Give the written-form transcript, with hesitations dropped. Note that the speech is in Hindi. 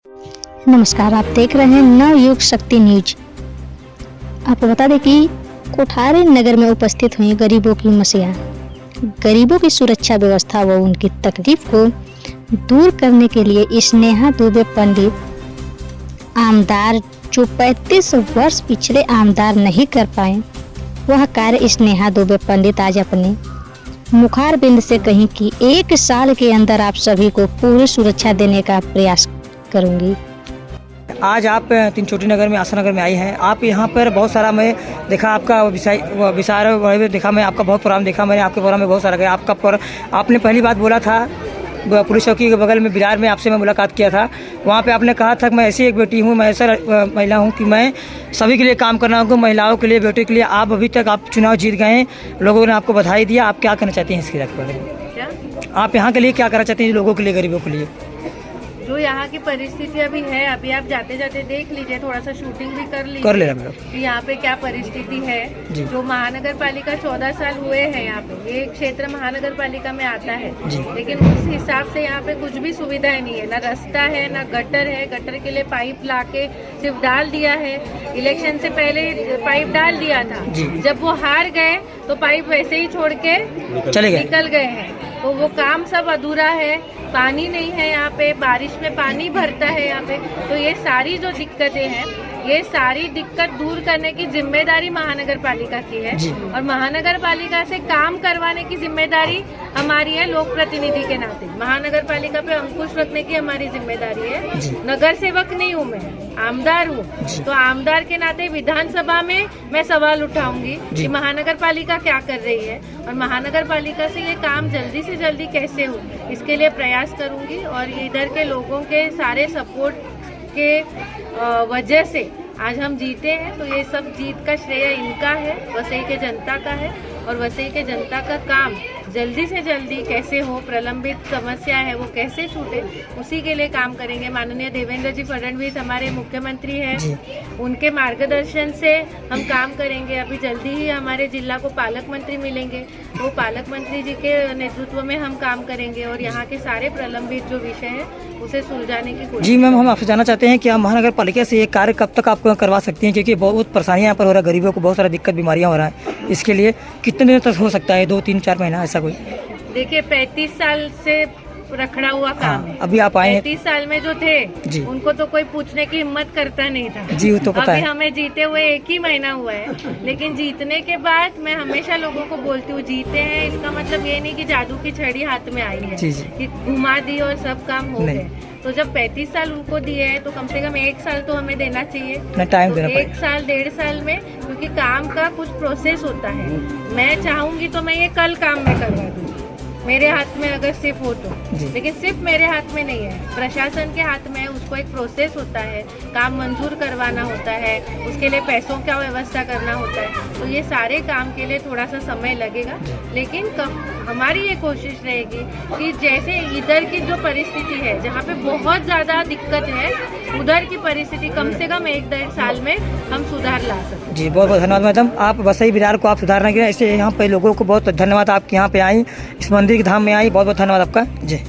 नमस्कार, आप देख रहे हैं नवयुग शक्ति न्यूज। आपको बता दें कि कोठारी नगर में उपस्थित हुई गरीबों की मसीहा, गरीबों की सुरक्षा व्यवस्था व उनकी तकलीफ को दूर करने के लिए स्नेहा दुबे पंडित आमदार जो 35 वर्ष पिछले आमदार नहीं कर पाए, वह कार्य स्नेहा दुबे पंडित आज अपने मुखारबिंद से कहीं कि 1 साल के अंदर आप सभी को पूरी सुरक्षा देने का प्रयास करूंगी। आज आप तीन चोटी नगर में आशा नगर में आई हैं। आप यहाँ पर बहुत सारा मैं देखा आपका विचार देखा, मैं आपका बहुत प्रोग्राम देखा, मैंने आपके प्रोग्राम में बहुत सारा गया आपका आपने पहली बात बोला था पुलिस चौकी के बगल में बिरार में आपसे मैं मुलाकात किया था। वहाँ पे आपने कहा था कि मैं ऐसी एक बेटी हूँ, मैं ऐसा महिला हूँ कि मैं सभी के लिए काम करना हूँ, महिलाओं के लिए, बेटियों के लिए। आप अभी तक आप चुनाव जीत गए हैं, लोगों ने आपको बधाई दिया। आप क्या करना चाहती हैं इसके बारे में? आप यहाँ के लिए क्या करना चाहती हैं, लोगों के लिए, गरीबों के लिए? जो यहाँ की परिस्थिति अभी है, अभी आप जाते जाते देख लीजिए, थोड़ा सा शूटिंग भी कर लीजिए, कर लेना मैडम कि यहाँ पे क्या परिस्थिति है। जो महानगर पालिका 14 साल हुए हैं, यहाँ पे ये क्षेत्र महानगर पालिका में आता है, लेकिन उस हिसाब से यहाँ पे कुछ भी सुविधाएं नहीं है, ना रास्ता है, ना गटर है। गटर के लिए पाइप लाके सिर्फ डाल दिया है। इलेक्शन से पहले पाइप डाल दिया था, जब वो हार गए तो पाइप वैसे ही छोड़ के निकल गए हैं, तो वो काम सब अधूरा है। पानी नहीं है यहाँ पे, बारिश में पानी भरता है यहाँ पे। तो ये सारी जो दिक्कतें हैं, ये सारी दिक्कत दूर करने की जिम्मेदारी महानगर पालिका की है, और महानगर पालिका से काम करवाने की जिम्मेदारी हमारी है लोक प्रतिनिधि के नाते। महानगर पालिका पे अंकुश रखने की हमारी जिम्मेदारी है। नगर सेवक नहीं हूँ मैं, आमदार हूँ, तो आमदार के नाते विधानसभा में मैं सवाल उठाऊंगी कि महानगर पालिका क्या कर रही है, और महानगर पालिका से ये काम जल्दी से जल्दी कैसे हो, इसके लिए प्रयास करूंगी। और इधर के लोगों के सारे सपोर्ट के वजह से आज हम जीते हैं, तो ये सब जीत का श्रेय इनका है, वसई के जनता का है। और वसई के जनता का काम जल्दी से जल्दी कैसे हो, प्रलंबित समस्या है वो कैसे छूटे, उसी के लिए काम करेंगे। माननीय देवेंद्र जी फडणवीस हमारे मुख्यमंत्री हैं, उनके मार्गदर्शन से हम काम करेंगे। अभी जल्दी ही हमारे जिला को पालक मंत्री मिलेंगे, वो पालक मंत्री जी के नेतृत्व में हम काम करेंगे, और यहाँ के सारे प्रलंबित जो विषय है उसे सुलझाने की कोशिश। जी मैम, हम आपसे जानना चाहते हैं कि आप महानगर पालिका से ये कार्य कब तक आप करवा सकती हैं, क्योंकि बहुत परेशानियाँ यहाँ पर हो रहा है, गरीबों को बहुत सारा दिक्कत, बीमारियाँ हो रहा है। इसके लिए कितने दिनों तक हो सकता है? 2, 3, 4 महीना ऐसा कोई? देखिए, 35 साल से रखड़ा हुआ काम है। अभी आप आए 35 साल में जो थे उनको तो कोई पूछने की हिम्मत करता नहीं था जी, वो तो पता अभी है। हमें जीते हुए 1 ही महीना हुआ है, लेकिन जीतने के बाद मैं हमेशा लोगों को बोलती हूँ, जीते हैं इसका मतलब ये नहीं कि जादू की छड़ी हाथ में आई है कि घुमा दी और सब काम हो गए। तो जब 35 साल उनको दिए हैं, तो कम से कम 1 साल तो हमें देना चाहिए, टाइम देना 1 साल 1.5 साल में, क्योंकि काम का कुछ प्रोसेस होता है। मैं चाहूंगी तो मैं ये कल काम में करवा दूँ, मेरे हाथ में अगर सिर्फ हो तो, लेकिन सिर्फ मेरे हाथ में नहीं है, प्रशासन के हाथ में है। उसको एक प्रोसेस होता है, काम मंजूर करवाना होता है, उसके लिए पैसों का व्यवस्था करना होता है, तो ये सारे काम के लिए थोड़ा सा समय लगेगा। लेकिन हमारी ये कोशिश रहेगी कि जैसे इधर की जो परिस्थिति है, जहाँ पे बहुत ज़्यादा दिक्कत है, उधर की परिस्थिति कम से कम 1-1.5 साल में हम सुधार ला सकते। जी, बहुत बहुत धन्यवाद मैडम। आप वसई बिरार को आप सुधारना के ऐसे यहाँ पे लोगों को बहुत धन्यवाद। आप यहाँ पे आई, इस मंदिर के धाम में आई, बहुत बहुत धन्यवाद आपका। जी।